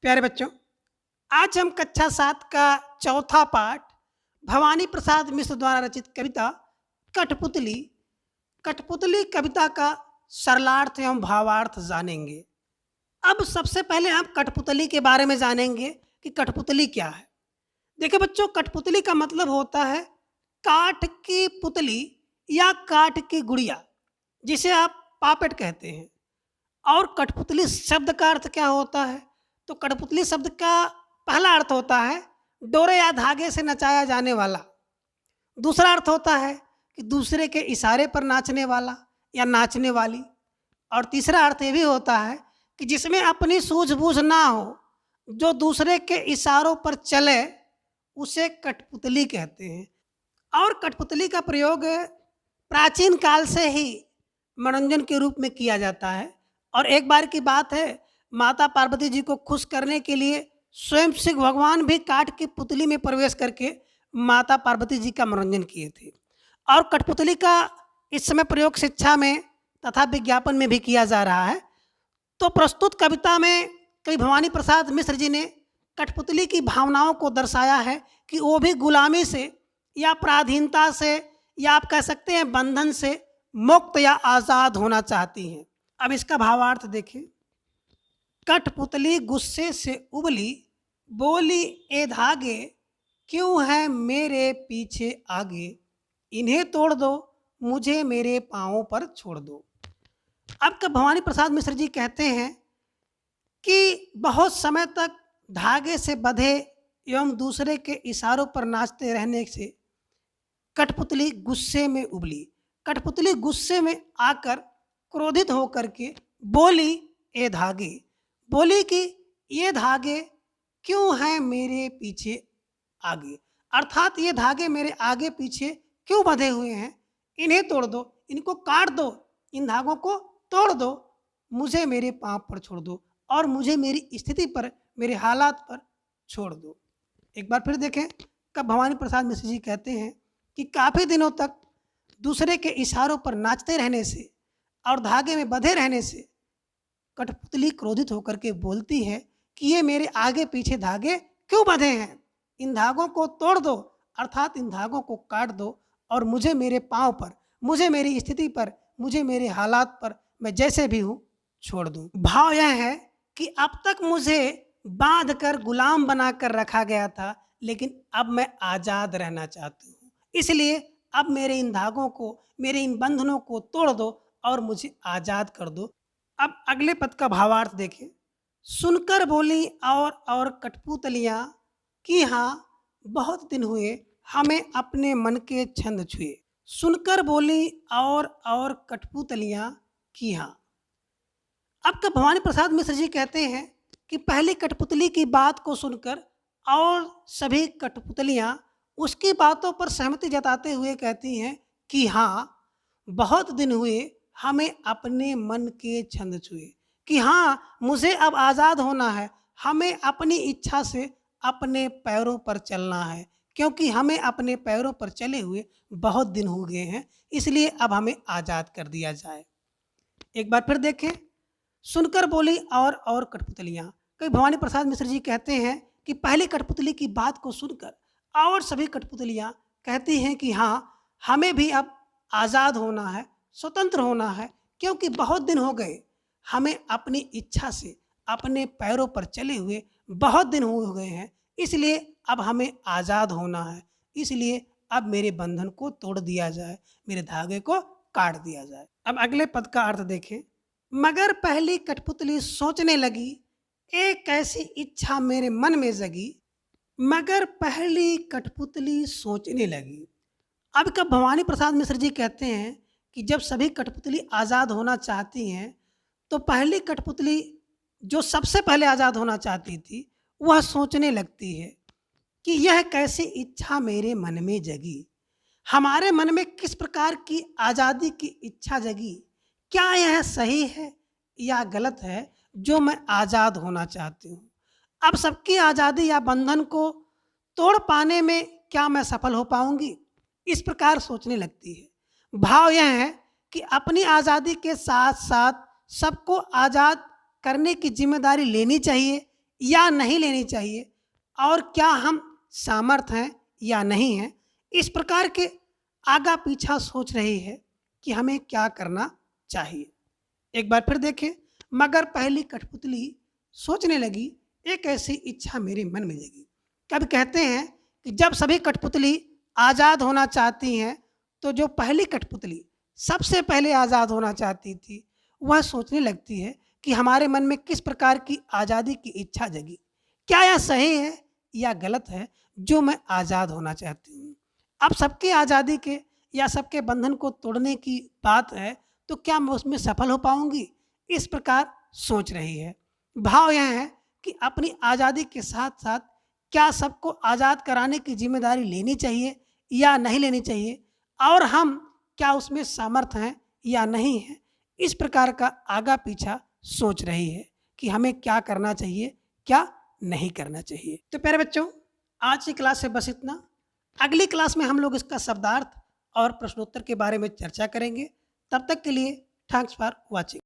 प्यारे बच्चों, आज हम कक्षा 7 का चौथा पाठ भवानी प्रसाद मिश्र द्वारा रचित कविता कठपुतली कठपुतली कविता का सरलार्थ एवं भावार्थ जानेंगे। अब सबसे पहले हम कठपुतली के बारे में जानेंगे कि कठपुतली क्या है। देखिए बच्चों, कठपुतली का मतलब होता है काठ की पुतली या काठ की गुड़िया, जिसे आप पापेट कहते हैं। और कठपुतली शब्द का अर्थ क्या होता है? तो कठपुतली शब्द का पहला अर्थ होता है डोरे या धागे से नचाया जाने वाला। दूसरा अर्थ होता है कि दूसरे के इशारे पर नाचने वाला या नाचने वाली। और तीसरा अर्थ ये भी होता है कि जिसमें अपनी सूझबूझ ना हो, जो दूसरे के इशारों पर चले, उसे कठपुतली कहते हैं। और कठपुतली का प्रयोग प्राचीन काल से ही मनोरंजन के रूप में किया जाता है। और एक बार की बात है, माता पार्वती जी को खुश करने के लिए स्वयं शिव भगवान भी काठ की पुतली में प्रवेश करके माता पार्वती जी का मनोरंजन किए थे। और कठपुतली का इस समय प्रयोग शिक्षा में तथा विज्ञापन में भी किया जा रहा है। तो प्रस्तुत कविता में कवि भवानी प्रसाद मिश्र जी ने कठपुतली की भावनाओं को दर्शाया है कि वो भी गुलामी से या पराधीनता से या आप कह सकते हैं बंधन से मुक्त या आज़ाद होना चाहती हैं। अब इसका भावार्थ देखें। कठपुतली गुस्से से उबली, बोली ए धागे, क्यों है मेरे पीछे आगे, इन्हें तोड़ दो, मुझे मेरे पाँवों पर छोड़ दो। अब का भवानी प्रसाद मिश्र जी कहते हैं कि बहुत समय तक धागे से बंधे एवं दूसरे के इशारों पर नाचते रहने से कठपुतली गुस्से में उबली। कठपुतली गुस्से में आकर क्रोधित होकर के बोली ए धागे, बोली कि ये धागे क्यों हैं मेरे पीछे आगे, अर्थात ये धागे मेरे आगे पीछे क्यों बंधे हुए हैं, इन्हें तोड़ दो, इनको काट दो, इन धागों को तोड़ दो, मुझे मेरे पाँव पर छोड़ दो और मुझे मेरी स्थिति पर, मेरे हालात पर छोड़ दो। एक बार फिर देखें, कब भवानी प्रसाद मिश्र जी कहते हैं कि काफ़ी दिनों तक दूसरे के इशारों पर नाचते रहने से और धागे में बंधे रहने से कठपुतली क्रोधित होकर के बोलती है कि ये मेरे आगे पीछे धागे क्यों बंधे हैं, इन धागों को तोड़ दो, अर्थात इन धागों को काट दो और मुझे मेरे पाँव पर, मुझे मेरी स्थिति पर, मुझे मेरे हालात पर, मैं जैसे भी हूँ, छोड़ दूँ। भाव यह है कि अब तक मुझे बांध कर गुलाम बना कर रखा गया था, लेकिन अब मैं आज़ाद रहना चाहती हूँ। इसलिए अब मेरे इन धागों को, मेरे इन बंधनों को तोड़ दो और मुझे आज़ाद कर दो। अब अगले पद का भावार्थ देखें। सुनकर बोली और कठपुतलियाँ कि हाँ, बहुत दिन हुए हमें अपने मन के छंद छुए। सुनकर बोली और कठपुतलियाँ कि हाँ। अब का भवानी प्रसाद मिश्र जी कहते हैं कि पहली कठपुतली की बात को सुनकर और सभी कठपुतलियाँ उसकी बातों पर सहमति जताते हुए कहती हैं कि हाँ, बहुत दिन हुए हमें अपने मन के छंद छुए, कि हाँ, मुझे अब आज़ाद होना है, हमें अपनी इच्छा से अपने पैरों पर चलना है, क्योंकि हमें अपने पैरों पर चले हुए बहुत दिन हो गए हैं, इसलिए अब हमें आज़ाद कर दिया जाए। एक बार फिर देखें। सुनकर बोली और कठपुतलियाँ। कई भवानी प्रसाद मिश्र जी कहते हैं कि पहली कठपुतली की बात को सुनकर और सभी कठपुतलियाँ कहती हैं कि हाँ, हमें भी अब आज़ाद होना है, स्वतंत्र होना है, क्योंकि बहुत दिन हो गए हमें अपनी इच्छा से अपने पैरों पर चले हुए बहुत दिन हो गए हैं, इसलिए अब हमें आज़ाद होना है, इसलिए अब मेरे बंधन को तोड़ दिया जाए, मेरे धागे को काट दिया जाए। अब अगले पद का अर्थ देखें। मगर पहली कठपुतली सोचने लगी, एक ऐसी इच्छा मेरे मन में जगी, मगर पहली कठपुतली सोचने लगी। अब कब भवानी प्रसाद मिश्र जी कहते हैं कि जब सभी कठपुतली आज़ाद होना चाहती हैं, तो पहली कठपुतली जो सबसे पहले आज़ाद होना चाहती थी, वह सोचने लगती है कि यह कैसी इच्छा मेरे मन में जगी, हमारे मन में किस प्रकार की आज़ादी की इच्छा जगी, क्या यह सही है या गलत है जो मैं आज़ाद होना चाहती हूँ। अब सबकी आज़ादी या बंधन को तोड़ पाने में क्या मैं सफल हो पाऊंगी, इस प्रकार सोचने लगती है। भाव यह है कि अपनी आज़ादी के साथ साथ सबको आज़ाद करने की जिम्मेदारी लेनी चाहिए, या नहीं लेनी चाहिए, और क्या हम सामर्थ हैं या नहीं हैं, इस प्रकार के आगा पीछा सोच रही है कि हमें क्या करना चाहिए। एक बार फिर देखें, मगर पहली कठपुतली सोचने लगी, एक ऐसी इच्छा मेरे मन में जगी। कभी कहते हैं कि जब सभी कठपुतली आज़ाद होना चाहती हैं, तो जो पहली कठपुतली सबसे पहले आज़ाद होना चाहती थी, वह सोचने लगती है कि हमारे मन में किस प्रकार की आज़ादी की इच्छा जगी, क्या यह सही है या गलत है जो मैं आज़ाद होना चाहती हूँ। अब सबकी आज़ादी के या सबके बंधन को तोड़ने की बात है, तो क्या मैं उसमें सफल हो पाऊंगी, इस प्रकार सोच रही है। भाव यह है कि अपनी आज़ादी के साथ साथ क्या सबको आज़ाद कराने की जिम्मेदारी लेनी चाहिए या नहीं लेनी चाहिए, और हम क्या उसमें सामर्थ हैं या नहीं हैं, इस प्रकार का आगा पीछा सोच रही है कि हमें क्या करना चाहिए, क्या नहीं करना चाहिए। तो प्यारे बच्चों, आज की क्लास से बस इतना। अगली क्लास में हम लोग इसका शब्दार्थ और प्रश्नोत्तर के बारे में चर्चा करेंगे। तब तक के लिए थैंक्स फॉर वॉचिंग।